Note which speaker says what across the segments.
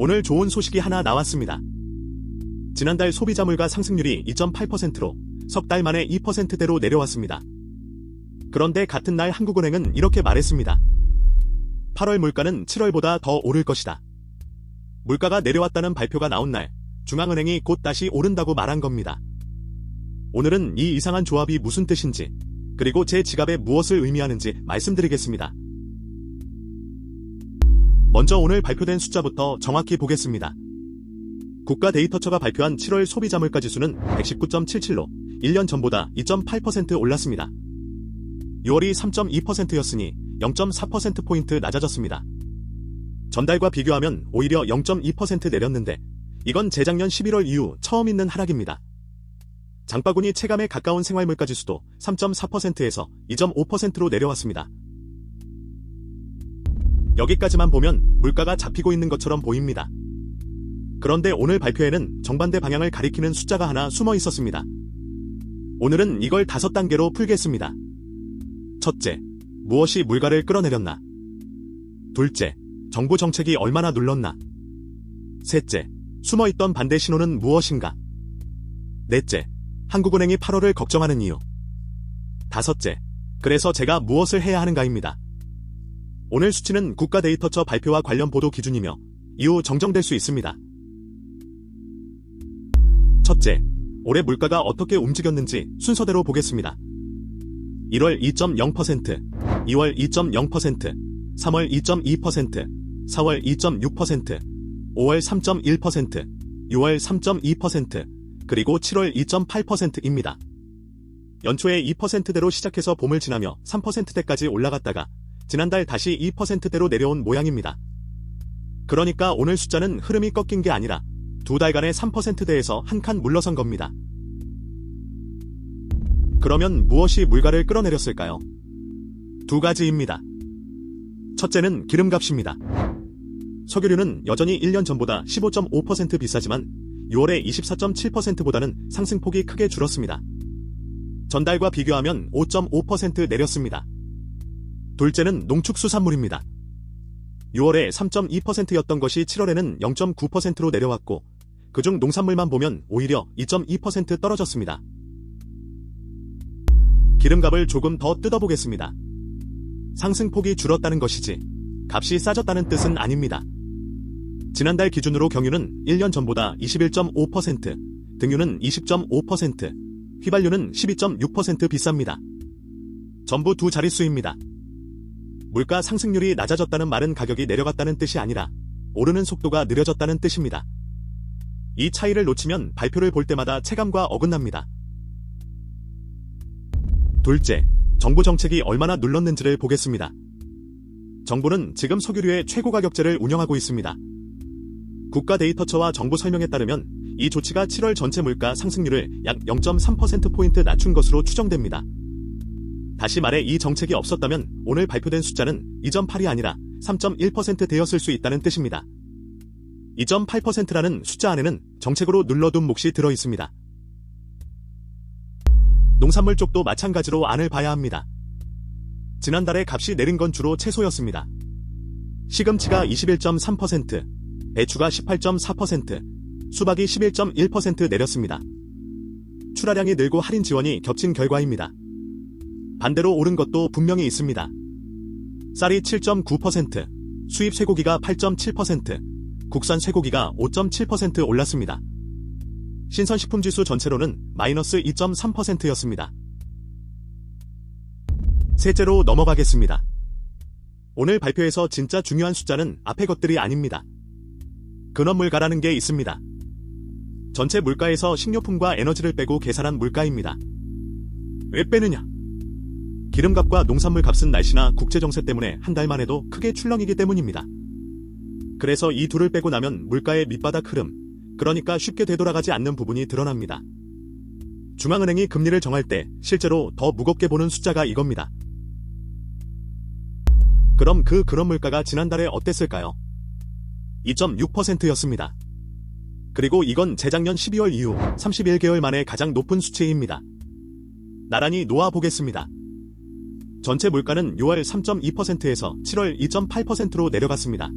Speaker 1: 오늘 좋은 소식이 하나 나왔습니다. 지난달 소비자 물가 상승률이 2.8%로 석 달 만에 2%대로 내려왔습니다. 그런데 같은 날 한국은행은 이렇게 말했습니다. 8월 물가는 7월보다 더 오를 것이다. 물가가 내려왔다는 발표가 나온 날 중앙은행이 곧 다시 오른다고 말한 겁니다. 오늘은 이 이상한 조합이 무슨 뜻인지, 그리고 제 지갑에 무엇을 의미하는지 말씀드리겠습니다. 먼저 오늘 발표된 숫자부터 정확히 보겠습니다. 국가데이터처가 발표한 7월 소비자 물가 지수는 119.77로 1년 전보다 2.8% 올랐습니다. 6월이 3.2%였으니 0.4%포인트 낮아졌습니다. 전달과 비교하면 오히려 0.2% 내렸는데 이건 재작년 11월 이후 처음 있는 하락입니다. 장바구니 체감에 가까운 생활물가 지수도 3.4%에서 2.5%로 내려왔습니다. 여기까지만 보면 물가가 잡히고 있는 것처럼 보입니다. 그런데 오늘 발표에는 정반대 방향을 가리키는 숫자가 하나 숨어 있었습니다. 오늘은 이걸 5단계로 풀겠습니다. 첫째, 무엇이 물가를 끌어내렸나? 둘째, 정부 정책이 얼마나 눌렀나? 셋째, 숨어있던 반대 신호는 무엇인가? 넷째, 한국은행이 8월을 걱정하는 이유. 다섯째, 그래서 제가 무엇을 해야 하는가입니다. 오늘 수치는 국가데이터처 발표와 관련 보도 기준이며 이후 정정될 수 있습니다. 첫째, 올해 물가가 어떻게 움직였는지 순서대로 보겠습니다. 1월 2.0%, 2월 2.0%, 3월 2.2%, 4월 2.6%, 5월 3.1%, 6월 3.2%, 그리고 7월 2.8%입니다. 연초에 2%대로 시작해서 봄을 지나며 3%대까지 올라갔다가 지난달 다시 2%대로 내려온 모양입니다. 그러니까 오늘 숫자는 흐름이 꺾인 게 아니라 2달간의 3%대에서 한 칸 물러선 겁니다. 그러면 무엇이 물가를 끌어내렸을까요? 두 가지입니다. 첫째는 기름값입니다. 석유류는 여전히 1년 전보다 15.5% 비싸지만 6월에 24.7%보다는 상승폭이 크게 줄었습니다. 전달과 비교하면 5.5% 내렸습니다. 둘째는 농축수산물입니다. 6월에 3.2%였던 것이 7월에는 0.9%로 내려왔고 그중 농산물만 보면 오히려 2.2% 떨어졌습니다. 기름값을 조금 더 뜯어보겠습니다. 상승폭이 줄었다는 것이지 값이 싸졌다는 뜻은 아닙니다. 지난달 기준으로 경유는 1년 전보다 21.5%, 등유는 20.5%, 휘발유는 12.6% 비쌉니다. 전부 두 자릿수입니다. 물가 상승률이 낮아졌다는 말은 가격이 내려갔다는 뜻이 아니라 오르는 속도가 느려졌다는 뜻입니다. 이 차이를 놓치면 발표를 볼 때마다 체감과 어긋납니다. 둘째, 정부 정책이 얼마나 눌렀는지를 보겠습니다. 정부는 지금 석유류의 최고가격제를 운영하고 있습니다. 국가데이터처와 정부 설명에 따르면 이 조치가 7월 전체 물가 상승률을 약 0.3%포인트 낮춘 것으로 추정됩니다. 다시 말해 이 정책이 없었다면 오늘 발표된 숫자는 2.8이 아니라 3.1%대였을 수 있다는 뜻입니다. 2.8%라는 숫자 안에는 정책으로 눌러둔 몫이 들어있습니다. 농산물 쪽도 마찬가지로 안을 봐야 합니다. 지난달에 값이 내린 건 주로 채소였습니다. 시금치가 21.3%, 배추가 18.4%, 수박이 11.1% 내렸습니다. 출하량이 늘고 할인 지원이 겹친 결과입니다. 반대로 오른 것도 분명히 있습니다. 쌀이 7.9%, 수입 쇠고기가 8.7%, 국산 쇠고기가 5.7% 올랐습니다. 신선식품지수 전체로는 마이너스 2.3%였습니다. 셋째로 넘어가겠습니다. 오늘 발표에서 진짜 중요한 숫자는 앞의 것들이 아닙니다. 근원물가라는 게 있습니다. 전체 물가에서 식료품과 에너지를 빼고 계산한 물가입니다. 왜 빼느냐? 기름값과 농산물 값은 날씨나 국제정세 때문에 한 달만 해도 크게 출렁이기 때문입니다. 그래서 이 둘을 빼고 나면 물가의 밑바닥 흐름, 그러니까 쉽게 되돌아가지 않는 부분이 드러납니다. 중앙은행이 금리를 정할 때 실제로 더 무겁게 보는 숫자가 이겁니다. 그럼 그 근원물가가 지난달에 어땠을까요? 2.6%였습니다. 그리고 이건 재작년 12월 이후 31개월 만에 가장 높은 수치입니다. 나란히 놓아보겠습니다. 전체 물가는 6월 3.2%에서 7월 2.8%로 내려갔습니다.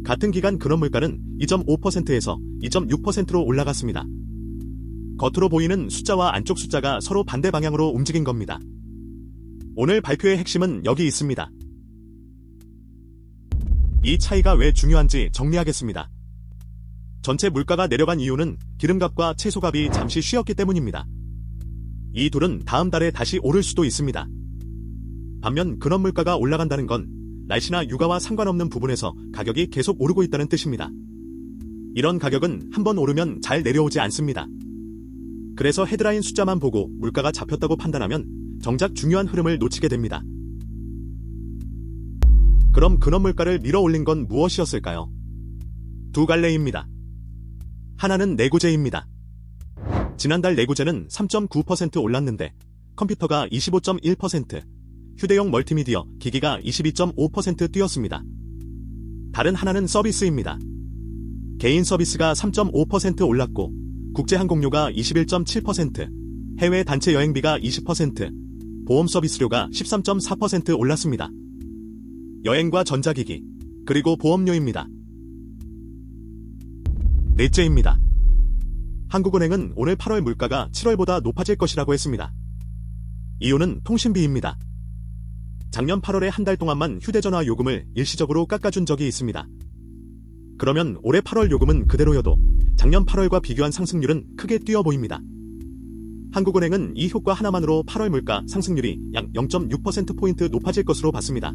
Speaker 1: 같은 기간 근원물가는 2.5%에서 2.6%로 올라갔습니다. 겉으로 보이는 숫자와 안쪽 숫자가 서로 반대 방향으로 움직인 겁니다. 오늘 발표의 핵심은 여기 있습니다. 이 차이가 왜 중요한지 정리하겠습니다. 전체 물가가 내려간 이유는 기름값과 채소값이 잠시 쉬었기 때문입니다. 이 둘은 다음 달에 다시 오를 수도 있습니다. 반면 근원물가가 올라간다는 건 날씨나 육아와 상관없는 부분에서 가격이 계속 오르고 있다는 뜻입니다. 이런 가격은 한번 오르면 잘 내려오지 않습니다. 그래서 헤드라인 숫자만 보고 물가가 잡혔다고 판단하면 정작 중요한 흐름을 놓치게 됩니다. 그럼 근원물가를 밀어올린 건 무엇이었을까요? 두 갈래입니다. 하나는 내구재입니다. 지난달 내구재는 3.9% 올랐는데 컴퓨터가 25.1%, 휴대용 멀티미디어 기기가 22.5% 뛰었습니다. 다른 하나는 서비스입니다. 개인 서비스가 3.5% 올랐고 국제항공료가 21.7%, 해외 단체 여행비가 20%, 보험 서비스료가 13.4% 올랐습니다. 여행과 전자기기, 그리고 보험료입니다. 넷째입니다. 한국은행은 오늘 8월 물가가 7월보다 높아질 것이라고 했습니다. 이유는 통신비입니다. 작년 8월에 한 달 동안만 휴대전화 요금을 일시적으로 깎아준 적이 있습니다. 그러면 올해 8월 요금은 그대로여도 작년 8월과 비교한 상승률은 크게 뛰어 보입니다. 한국은행은 이 효과 하나만으로 8월 물가 상승률이 약 0.6%포인트 높아질 것으로 봤습니다.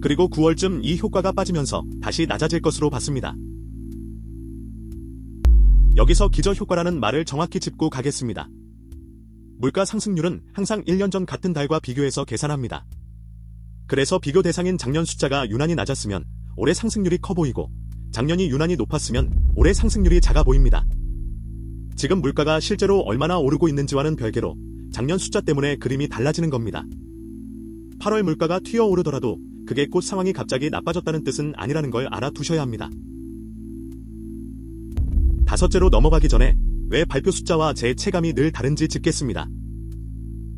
Speaker 1: 그리고 9월쯤 이 효과가 빠지면서 다시 낮아질 것으로 봤습니다. 여기서 기저효과라는 말을 정확히 짚고 가겠습니다. 물가 상승률은 항상 1년 전 같은 달과 비교해서 계산합니다. 그래서 비교 대상인 작년 숫자가 유난히 낮았으면 올해 상승률이 커 보이고 작년이 유난히 높았으면 올해 상승률이 작아 보입니다. 지금 물가가 실제로 얼마나 오르고 있는지와는 별개로 작년 숫자 때문에 그림이 달라지는 겁니다. 8월 물가가 튀어오르더라도 그게 곧 상황이 갑자기 나빠졌다는 뜻은 아니라는 걸 알아두셔야 합니다. 다섯째로 넘어가기 전에 왜 발표 숫자와 제 체감이 늘 다른지 짚겠습니다.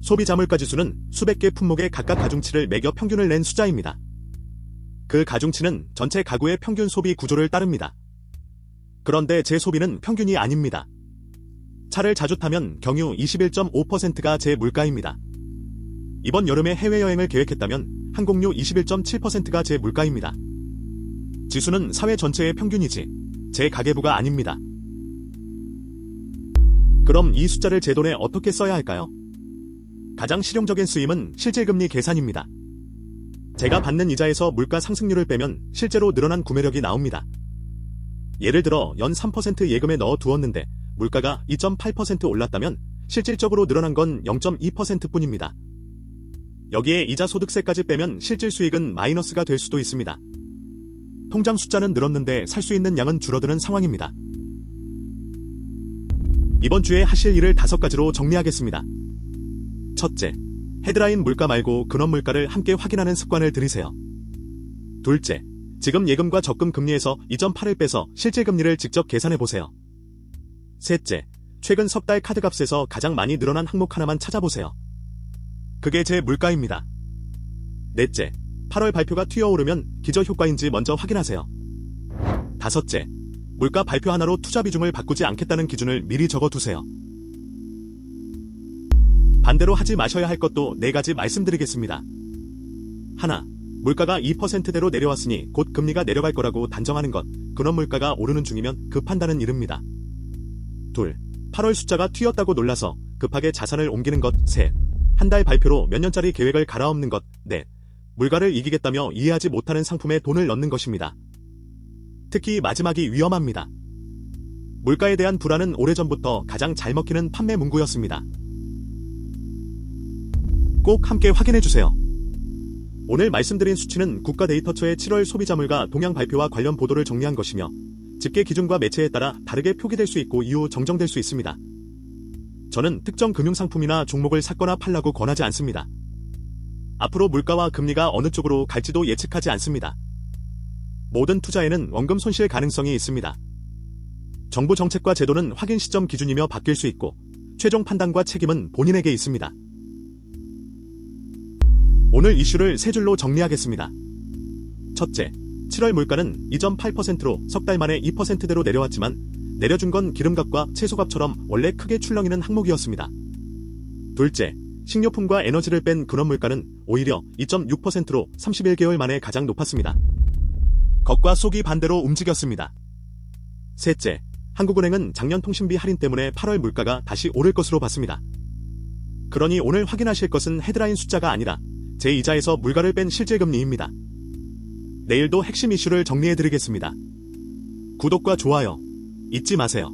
Speaker 1: 소비자물가지수는 수백 개 품목의 각각 가중치를 매겨 평균을 낸 숫자입니다. 그 가중치는 전체 가구의 평균 소비 구조를 따릅니다. 그런데 제 소비는 평균이 아닙니다. 차를 자주 타면 경유 21.5%가 제 물가입니다. 이번 여름에 해외여행을 계획했다면 항공료 21.7%가 제 물가입니다. 지수는 사회 전체의 평균이지 제 가계부가 아닙니다. 그럼 이 숫자를 제 돈에 어떻게 써야 할까요? 가장 실용적인 쓰임은 실질금리 계산입니다. 제가 받는 이자에서 물가 상승률을 빼면 실제로 늘어난 구매력이 나옵니다. 예를 들어 연 3% 예금에 넣어 두었는데 물가가 2.8% 올랐다면 실질적으로 늘어난 건 0.2%뿐입니다. 여기에 이자 소득세까지 빼면 실질 수익은 마이너스가 될 수도 있습니다. 통장 숫자는 늘었는데 살 수 있는 양은 줄어드는 상황입니다. 이번 주에 하실 일을 5가지로 정리하겠습니다. 첫째, 헤드라인 물가 말고 근원 물가를 함께 확인하는 습관을 들이세요. 둘째, 지금 예금과 적금 금리에서 2.8을 빼서 실질 금리를 직접 계산해보세요. 셋째, 최근 석 달 카드값에서 가장 많이 늘어난 항목 하나만 찾아보세요. 그게 제 물가입니다. 넷째, 8월 발표가 튀어오르면 기저효과인지 먼저 확인하세요. 다섯째, 물가 발표 하나로 투자 비중을 바꾸지 않겠다는 기준을 미리 적어두세요. 반대로 하지 마셔야 할 것도 4가지 말씀드리겠습니다. 하나, 물가가 2%대로 내려왔으니 곧 금리가 내려갈 거라고 단정하는 것, 근원 물가가 오르는 중이면 그 판단은 이릅니다. 둘, 8월 숫자가 튀었다고 놀라서 급하게 자산을 옮기는 것. 셋, 한 달 발표로 몇 년짜리 계획을 갈아엎는 것. 넷, 물가를 이기겠다며 이해하지 못하는 상품에 돈을 넣는 것입니다. 특히 마지막이 위험합니다. 물가에 대한 불안은 오래전부터 가장 잘 먹히는 판매 문구였습니다. 꼭 함께 확인해주세요. 오늘 말씀드린 수치는 국가데이터처의 7월 소비자물가 동향 발표와 관련 보도를 정리한 것이며 집계 기준과 매체에 따라 다르게 표기될 수 있고 이후 정정될 수 있습니다. 저는 특정 금융상품이나 종목을 샀거나 팔라고 권하지 않습니다. 앞으로 물가와 금리가 어느 쪽으로 갈지도 예측하지 않습니다. 모든 투자에는 원금 손실 가능성이 있습니다. 정부 정책과 제도는 확인 시점 기준이며 바뀔 수 있고 최종 판단과 책임은 본인에게 있습니다. 오늘 이슈를 3줄로 정리하겠습니다. 첫째, 7월 물가는 2.8%로 석 달 만에 2%대로 내려왔지만 내려준 건 기름값과 채소값처럼 원래 크게 출렁이는 항목이었습니다. 둘째, 식료품과 에너지를 뺀 근원 물가는 오히려 2.6%로 31개월 만에 가장 높았습니다. 겉과 속이 반대로 움직였습니다. 셋째, 한국은행은 작년 통신비 할인 때문에 8월 물가가 다시 오를 것으로 봤습니다. 그러니 오늘 확인하실 것은 헤드라인 숫자가 아니라 제2자에서 물가를 뺀 실질금리입니다. 내일도 핵심 이슈를 정리해드리겠습니다. 구독과 좋아요 잊지 마세요.